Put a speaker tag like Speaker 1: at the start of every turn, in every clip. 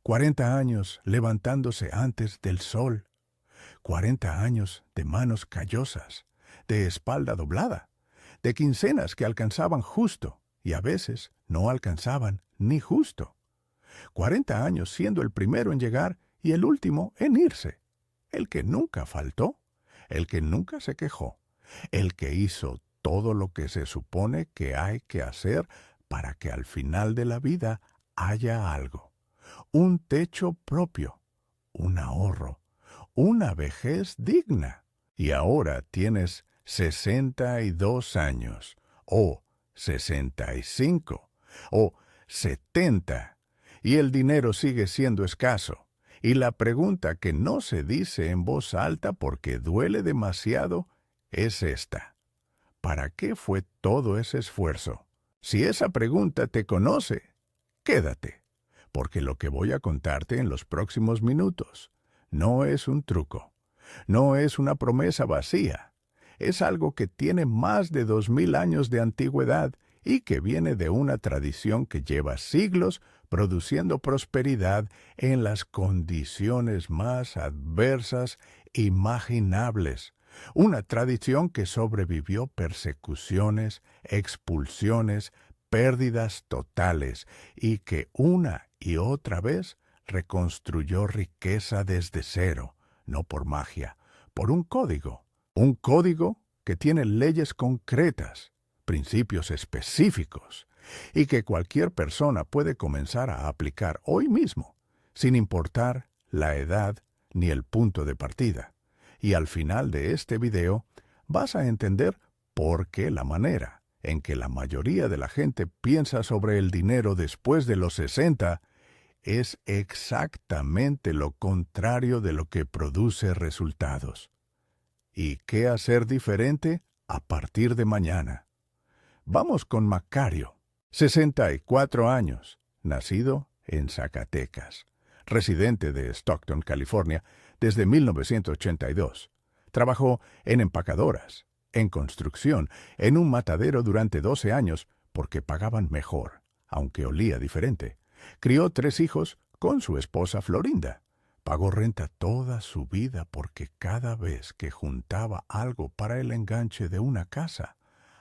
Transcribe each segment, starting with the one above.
Speaker 1: 40 años levantándose antes del sol, 40 años de manos callosas, de espalda doblada, de quincenas que alcanzaban justo y a veces no alcanzaban ni justo. 40 años siendo el primero en llegar y el último en irse, el que nunca faltó, el que nunca se quejó, el que hizo todo lo que se supone que hay que hacer para que al final de la vida haya algo, un techo propio, un ahorro, una vejez digna. Y ahora tienes 62 años, o 65, o 70, y el dinero sigue siendo escaso. Y la pregunta que no se dice en voz alta porque duele demasiado es esta: ¿para qué fue todo ese esfuerzo? Si esa pregunta te conoce, quédate, porque lo que voy a contarte en los próximos minutos no es un truco, no es una promesa vacía, es algo que tiene más de 2000 años de antigüedad y que viene de una tradición que lleva siglos produciendo prosperidad en las condiciones más adversas imaginables. Una tradición que sobrevivió persecuciones, expulsiones, pérdidas totales y que una y otra vez reconstruyó riqueza desde cero, no por magia, por un código que tiene leyes concretas, principios específicos, y que cualquier persona puede comenzar a aplicar hoy mismo, sin importar la edad ni el punto de partida. Y al final de este video vas a entender por qué la manera en que la mayoría de la gente piensa sobre el dinero después de los 60 es exactamente lo contrario de lo que produce resultados. ¿Y qué hacer diferente a partir de mañana? Vamos con Macario, 64 años, nacido en Zacatecas, residente de Stockton, California, desde 1982. Trabajó en empacadoras, en construcción, en un matadero durante 12 años porque pagaban mejor, aunque olía diferente. Crió 3 hijos con su esposa Florinda. Pagó renta toda su vida porque cada vez que juntaba algo para el enganche de una casa,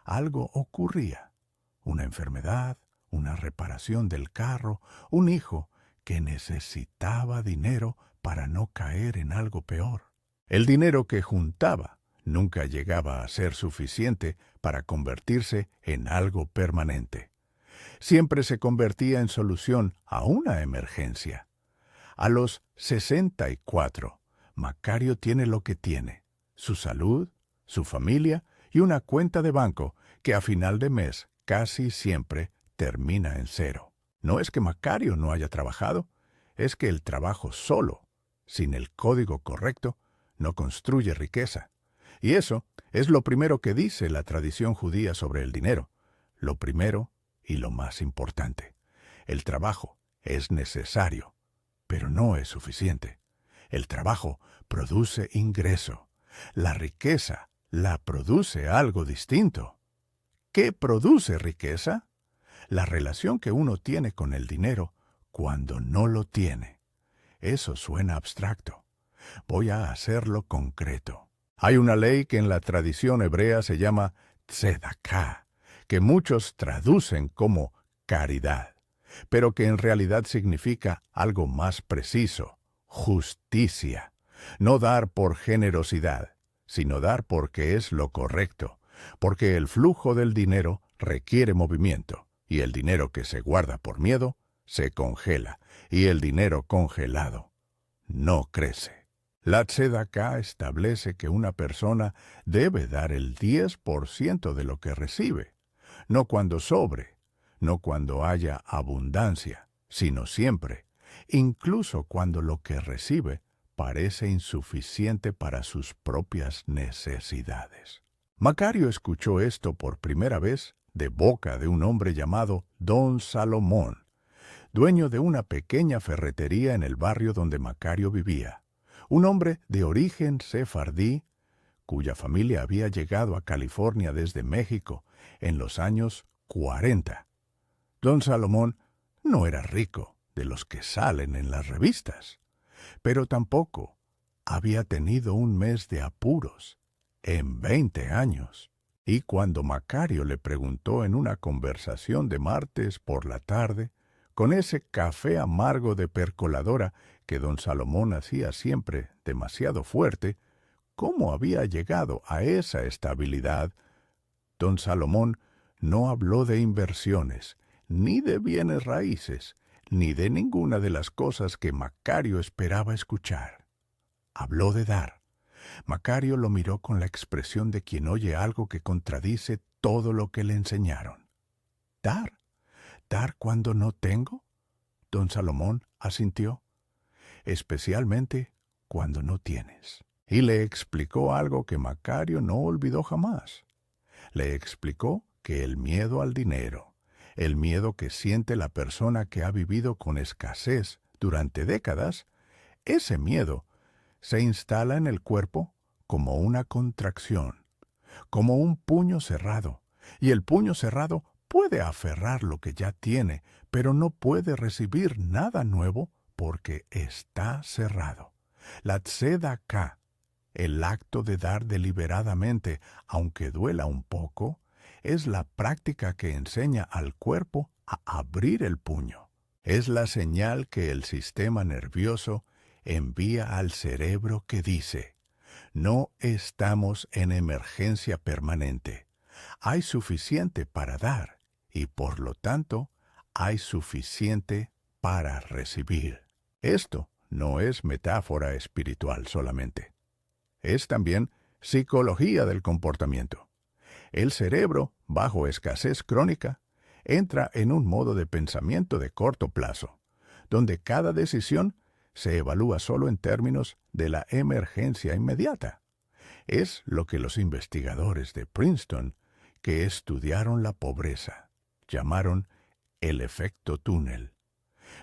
Speaker 1: algo ocurría. Una enfermedad, una reparación del carro, un hijo que necesitaba dinero para no caer en algo peor. El dinero que juntaba nunca llegaba a ser suficiente para convertirse en algo permanente. Siempre se convertía en solución a una emergencia. A los 64, Macario tiene lo que tiene: su salud, su familia y una cuenta de banco que a final de mes casi siempre termina en cero. No es que Macario no haya trabajado, es que el trabajo solo, sin el código correcto, no construye riqueza. Y eso es lo primero que dice la tradición judía sobre el dinero. Lo primero y lo más importante. El trabajo es necesario, pero no es suficiente. El trabajo produce ingreso. La riqueza la produce algo distinto. ¿Qué produce riqueza? La relación que uno tiene con el dinero cuando no lo tiene. Eso suena abstracto. Voy a hacerlo concreto. Hay una ley que en la tradición hebrea se llama tzedaká, que muchos traducen como caridad, pero que en realidad significa algo más preciso: justicia. No dar por generosidad, sino dar porque es lo correcto, porque el flujo del dinero requiere movimiento, y el dinero que se guarda por miedo se congela, y el dinero congelado no crece. La tzedaká establece que una persona debe dar el 10% de lo que recibe, no cuando sobre, no cuando haya abundancia, sino siempre, incluso cuando lo que recibe parece insuficiente para sus propias necesidades. Macario escuchó esto por primera vez de boca de un hombre llamado Don Salomón, dueño de una pequeña ferretería en el barrio donde Macario vivía. Un hombre de origen sefardí, cuya familia había llegado a California desde México en los años 40. Don Salomón no era rico, de los que salen en las revistas, pero tampoco había tenido un mes de apuros en 20 años. Y cuando Macario le preguntó en una conversación de martes por la tarde, con ese café amargo de percoladora que don Salomón hacía siempre demasiado fuerte, cómo había llegado a esa estabilidad, don Salomón no habló de inversiones, ni de bienes raíces, ni de ninguna de las cosas que Macario esperaba escuchar. Habló de dar. Macario lo miró con la expresión de quien oye algo que contradice todo lo que le enseñaron. ¿Dar? ¿Dar cuando no tengo? Don Salomón asintió. Especialmente cuando no tienes. Y le explicó algo que Macario no olvidó jamás. Le explicó que el miedo al dinero, el miedo que siente la persona que ha vivido con escasez durante décadas, ese miedo se instala en el cuerpo como una contracción, como un puño cerrado, y el puño cerrado puede aferrar lo que ya tiene, pero no puede recibir nada nuevo porque está cerrado. La tzedakah, el acto de dar deliberadamente, aunque duela un poco, es la práctica que enseña al cuerpo a abrir el puño. Es la señal que el sistema nervioso envía al cerebro que dice: no estamos en emergencia permanente. Hay suficiente para dar y, por lo tanto, hay suficiente para recibir. Esto no es metáfora espiritual solamente. Es también psicología del comportamiento. El cerebro, bajo escasez crónica, entra en un modo de pensamiento de corto plazo, donde cada decisión se evalúa solo en términos de la emergencia inmediata. Es lo que los investigadores de Princeton, que estudiaron la pobreza, llamaron el efecto túnel.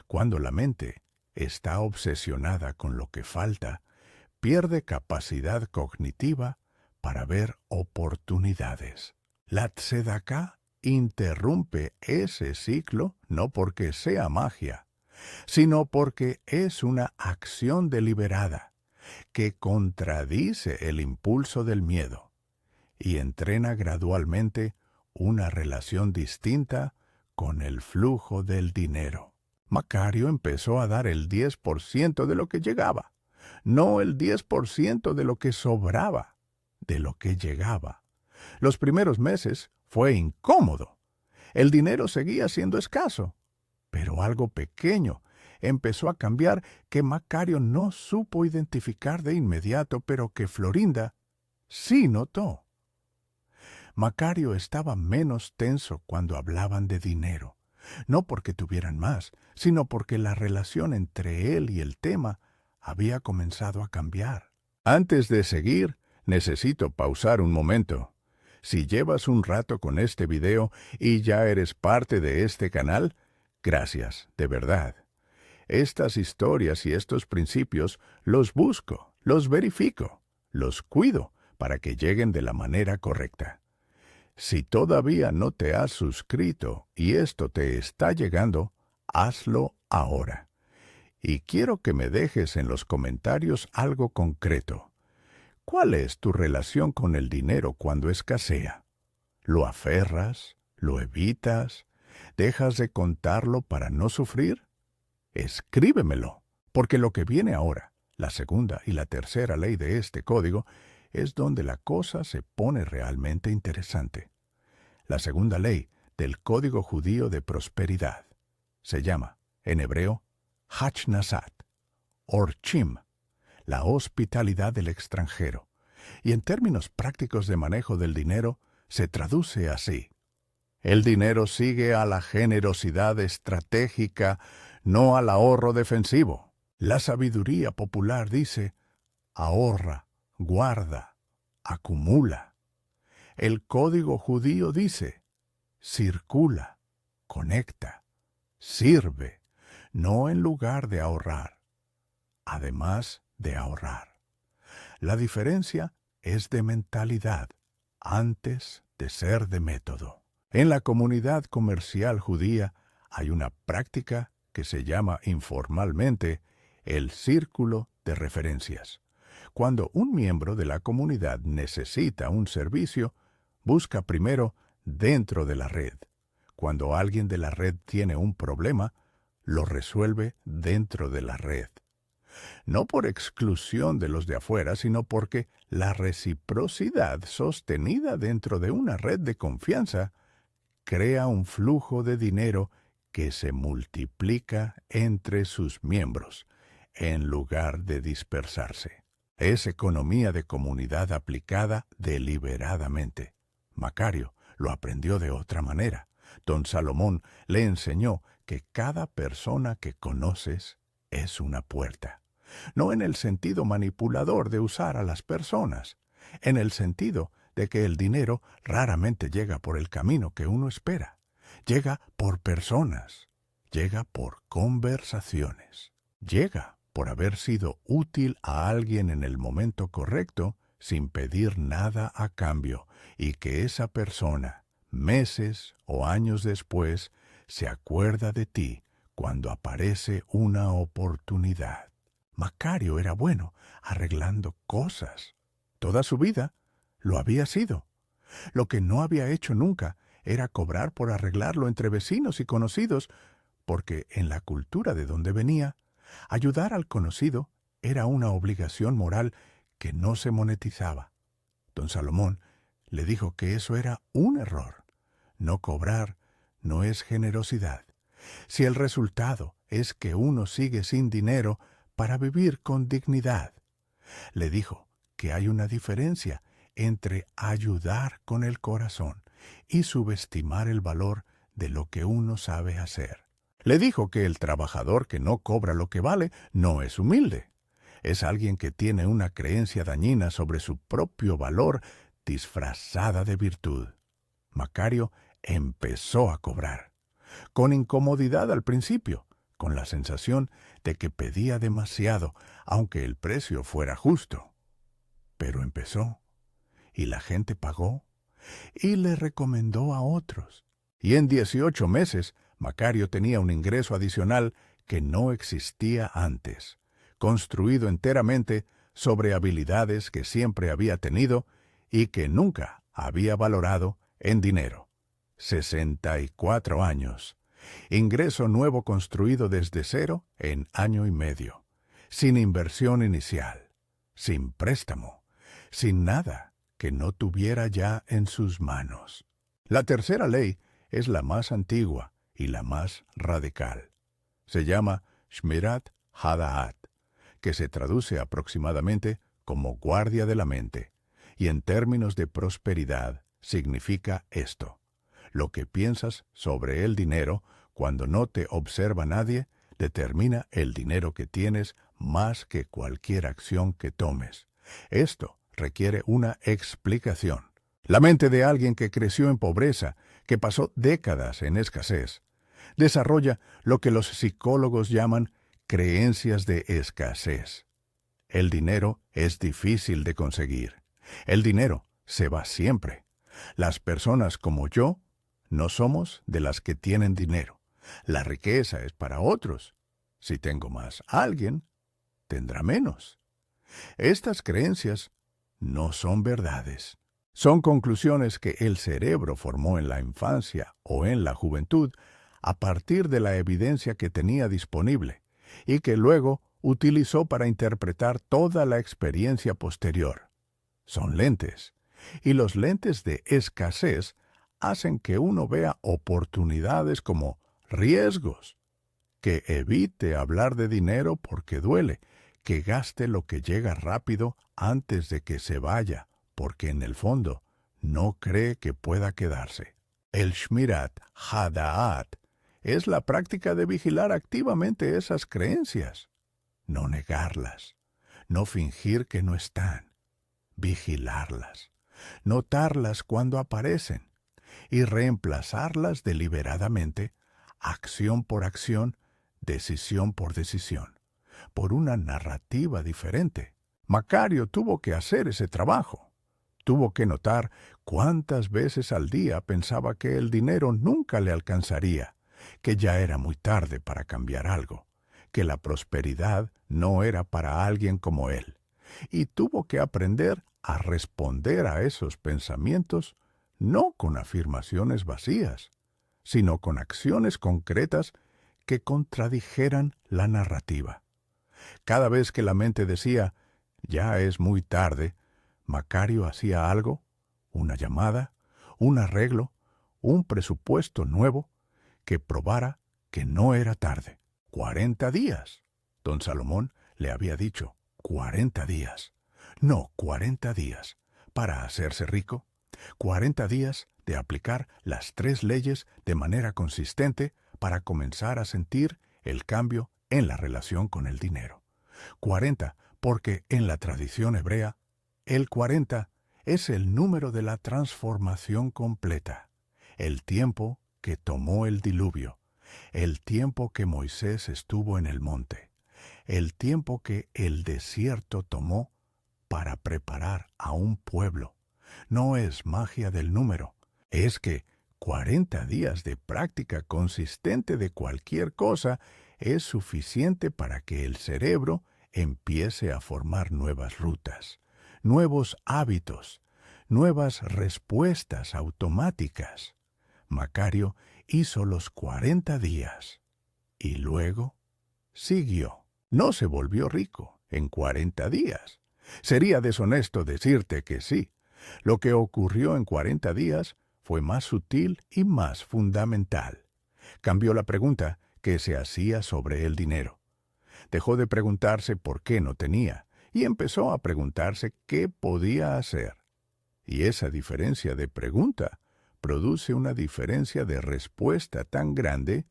Speaker 1: Cuando la mente está obsesionada con lo que falta, pierde capacidad cognitiva para ver oportunidades. La tzedakah interrumpe ese ciclo no porque sea magia, sino porque es una acción deliberada que contradice el impulso del miedo y entrena gradualmente una relación distinta con el flujo del dinero. Macario empezó a dar el 10% de lo que llegaba, no el 10% de lo que sobraba, de lo que llegaba. Los primeros meses fue incómodo. El dinero seguía siendo escaso, pero algo pequeño empezó a cambiar que Macario no supo identificar de inmediato, pero que Florinda sí notó. Macario estaba menos tenso cuando hablaban de dinero, no porque tuvieran más, sino porque la relación entre él y el tema había comenzado a cambiar. Antes de seguir, necesito pausar un momento. Si llevas un rato con este video y ya eres parte de este canal, gracias, de verdad. Estas historias y estos principios los busco, los verifico, los cuido para que lleguen de la manera correcta. Si todavía no te has suscrito y esto te está llegando, hazlo ahora. Y quiero que me dejes en los comentarios algo concreto. ¿Cuál es tu relación con el dinero cuando escasea? ¿Lo aferras? ¿Lo evitas? ¿Dejas de contarlo para no sufrir? Escríbemelo, porque lo que viene ahora, la segunda y la tercera ley de este código, es donde la cosa se pone realmente interesante. La segunda ley del Código Judío de Prosperidad se llama, en hebreo, Hachnasat, Orchim, la hospitalidad del extranjero, y en términos prácticos de manejo del dinero se traduce así: el dinero sigue a la generosidad estratégica, no al ahorro defensivo. La sabiduría popular dice: ahorra, guarda, acumula. El código judío dice: circula, conecta, sirve, no en lugar de ahorrar, además de ahorrar. La diferencia es de mentalidad, antes de ser de método. En la comunidad comercial judía hay una práctica que se llama informalmente el círculo de referencias. Cuando un miembro de la comunidad necesita un servicio, busca primero dentro de la red. Cuando alguien de la red tiene un problema, lo resuelve dentro de la red. No por exclusión de los de afuera, sino porque la reciprocidad sostenida dentro de una red de confianza crea un flujo de dinero que se multiplica entre sus miembros, en lugar de dispersarse. Es economía de comunidad aplicada deliberadamente. Macario lo aprendió de otra manera. Don Salomón le enseñó que cada persona que conoces es una puerta. No en el sentido manipulador de usar a las personas, en el sentido de que el dinero raramente llega por el camino que uno espera. Llega por personas, llega por conversaciones, llega por haber sido útil a alguien en el momento correcto sin pedir nada a cambio, y que esa persona, meses o años después, se acuerda de ti cuando aparece una oportunidad. Macario era bueno arreglando cosas. Toda su vida lo había sido. Lo que no había hecho nunca era cobrar por arreglarlo entre vecinos y conocidos, porque en la cultura de donde venía, ayudar al conocido era una obligación moral que no se monetizaba. Don Salomón le dijo que eso era un error. No cobrar no es generosidad. Si el resultado es que uno sigue sin dinero para vivir con dignidad. Le dijo que hay una diferencia entre ayudar con el corazón y subestimar el valor de lo que uno sabe hacer. Le dijo que el trabajador que no cobra lo que vale no es humilde. Es alguien que tiene una creencia dañina sobre su propio valor disfrazada de virtud. Macario empezó a cobrar, con incomodidad al principio, con la sensación de que pedía demasiado, aunque el precio fuera justo. Pero empezó, y la gente pagó, y le recomendó a otros. Y en 18 meses, Macario tenía un ingreso adicional que no existía antes, construido enteramente sobre habilidades que siempre había tenido y que nunca había valorado en dinero. 64 años. Ingreso nuevo construido desde cero en año y medio, sin inversión inicial, sin préstamo, sin nada que no tuviera ya en sus manos. La tercera ley es la más antigua y la más radical. Se llama Shmirat Hadaat, que se traduce aproximadamente como guardia de la mente, y en términos de prosperidad significa esto: lo que piensas sobre el dinero cuando no te observa nadie determina el dinero que tienes más que cualquier acción que tomes. Esto requiere una explicación. La mente de alguien que creció en pobreza, que pasó décadas en escasez, desarrolla lo que los psicólogos llaman creencias de escasez. El dinero es difícil de conseguir. El dinero se va siempre. Las personas como yo no somos de las que tienen dinero. La riqueza es para otros. Si tengo más, alguien tendrá menos. Estas creencias no son verdades. Son conclusiones que el cerebro formó en la infancia o en la juventud a partir de la evidencia que tenía disponible y que luego utilizó para interpretar toda la experiencia posterior. Son lentes, y los lentes de escasez hacen que uno vea oportunidades como riesgos, que evite hablar de dinero porque duele, que gaste lo que llega rápido antes de que se vaya, porque en el fondo no cree que pueda quedarse. El Shmirat Hadaat es la práctica de vigilar activamente esas creencias, no negarlas, no fingir que no están, vigilarlas, notarlas cuando aparecen y reemplazarlas deliberadamente, acción por acción, decisión por decisión, por una narrativa diferente. Macario tuvo que hacer ese trabajo. Tuvo que notar cuántas veces al día pensaba que el dinero nunca le alcanzaría, que ya era muy tarde para cambiar algo, que la prosperidad no era para alguien como él, y tuvo que aprender a responder a esos pensamientos no con afirmaciones vacías, sino con acciones concretas que contradijeran la narrativa. Cada vez que la mente decía, ya es muy tarde, Macario hacía algo, una llamada, un arreglo, un presupuesto nuevo, que probara que no era tarde. 40 días. Don Salomón le había dicho, 40 días. No 40 días para hacerse rico. 40 días de aplicar las 3 leyes de manera consistente para comenzar a sentir el cambio en la relación con el dinero. 40 porque en la tradición hebrea, el 40 es el número de la transformación completa, el tiempo que tomó el diluvio, el tiempo que Moisés estuvo en el monte, el tiempo que el desierto tomó para preparar a un pueblo. No es magia del número, es que 40 días de práctica consistente de cualquier cosa es suficiente para que el cerebro empiece a formar nuevas rutas, nuevos hábitos, nuevas respuestas automáticas. Macario hizo los 40 días y luego siguió. No se volvió rico en 40 días. Sería deshonesto decirte que sí. Lo que ocurrió en 40 días fue más sutil y más fundamental. Cambió la pregunta que se hacía sobre el dinero. Dejó de preguntarse por qué no tenía y empezó a preguntarse qué podía hacer. Y esa diferencia de pregunta produce una diferencia de respuesta tan grande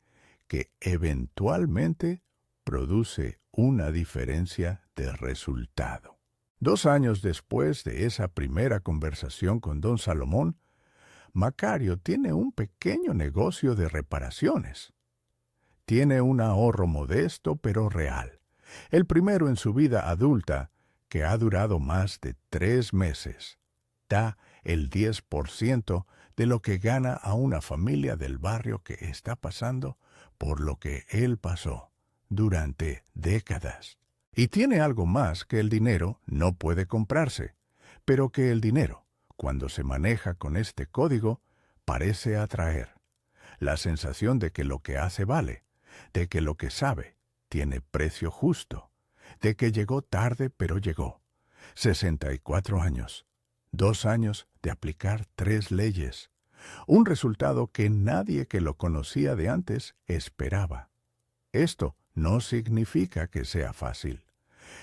Speaker 1: que eventualmente produce una diferencia de resultado. 2 años después de esa primera conversación con don Salomón, Macario tiene un pequeño negocio de reparaciones. Tiene un ahorro modesto pero real, el primero en su vida adulta, que ha durado más de 3 meses. Da el 10% de lo que gana a una familia del barrio que está pasando por lo que él pasó durante décadas. Y tiene algo más que el dinero no puede comprarse, pero que el dinero, cuando se maneja con este código, parece atraer. La sensación de que lo que hace vale, de que lo que sabe tiene precio justo, de que llegó tarde pero llegó. 64 años, 2 años de aplicar 3 leyes, un resultado que nadie que lo conocía de antes esperaba. Esto no significa que sea fácil,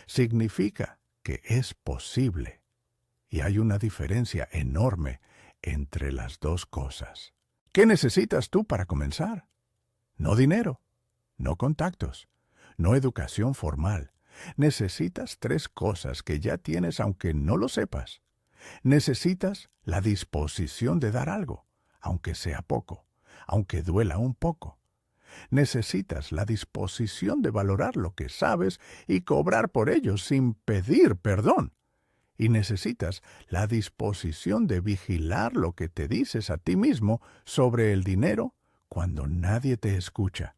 Speaker 1: significa que es posible. Y hay una diferencia enorme entre las dos cosas. ¿Qué necesitas tú para comenzar? No dinero, no contactos, no educación formal. Necesitas 3 cosas que ya tienes aunque no lo sepas. Necesitas la disposición de dar algo, aunque sea poco, aunque duela un poco. Necesitas la disposición de valorar lo que sabes y cobrar por ello sin pedir perdón. Y necesitas la disposición de vigilar lo que te dices a ti mismo sobre el dinero cuando nadie te escucha,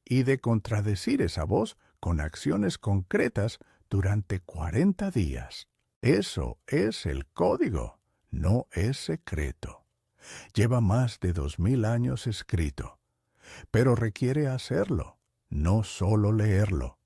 Speaker 1: y de contradecir esa voz con acciones concretas durante 40 días. Eso es el código, no es secreto. Lleva más de 2000 años escrito, pero requiere hacerlo, no solo leerlo.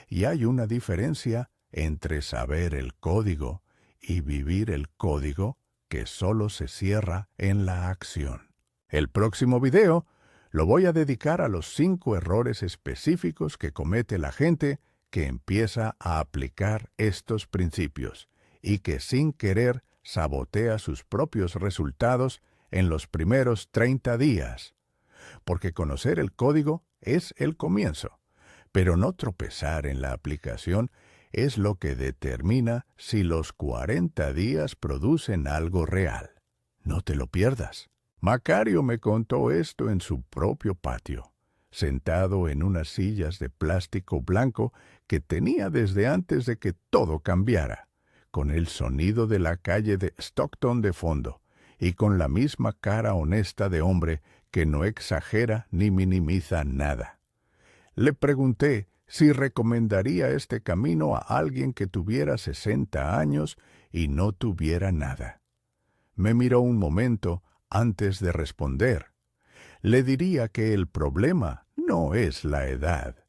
Speaker 1: Y hay una diferencia entre saber el código y vivir el código que solo se cierra en la acción. El próximo video lo voy a dedicar a los 5 errores específicos que comete la gente que empieza a aplicar estos principios y que sin querer sabotea sus propios resultados en los primeros 30 días. Porque conocer el código es el comienzo, pero no tropezar en la aplicación es lo que determina si los 40 días producen algo real. No te lo pierdas. Macario me contó esto en su propio patio, sentado en unas sillas de plástico blanco que tenía desde antes de que todo cambiara, con el sonido de la calle de Stockton de fondo y con la misma cara honesta de hombre que no exagera ni minimiza nada. Le pregunté si recomendaría este camino a alguien que tuviera 60 años y no tuviera nada. Me miró un momento antes de responder. Le diría que el problema no es la edad.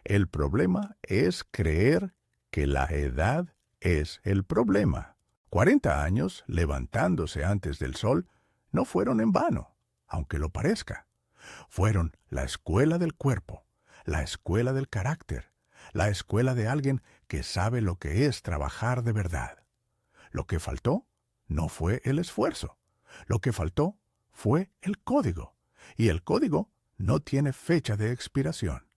Speaker 1: El problema es creer que la edad es el problema. 40 años levantándose antes del sol no fueron en vano, aunque lo parezca. Fueron la escuela del cuerpo, la escuela del carácter, la escuela de alguien que sabe lo que es trabajar de verdad. Lo que faltó no fue el esfuerzo. Lo que faltó fue el código. Y el código no tiene fecha de expiración.